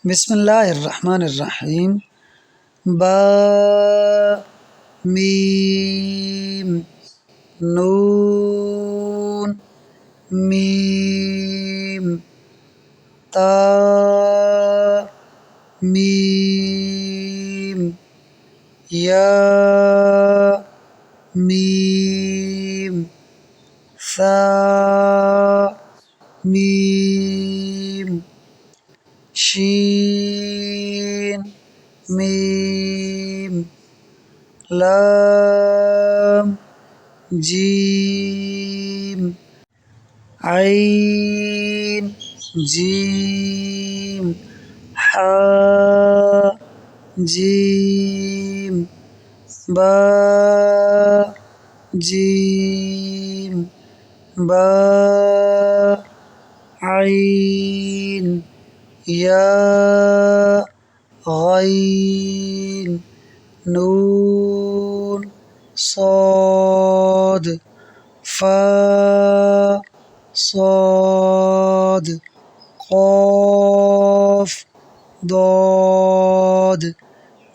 বিসমিল্লাহির রহমানির রহিম। বা মিম নুন মিম তা মিম ইয়া মিম সা মিম শিন মিম লাম জিম আইন জিম হা জিম বা জিম বা আইন ইয়া غين نون صاد فا صاد قاف ضاد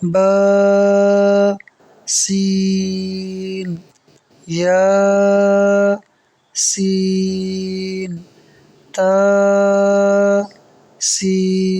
با سين يا سين تا سين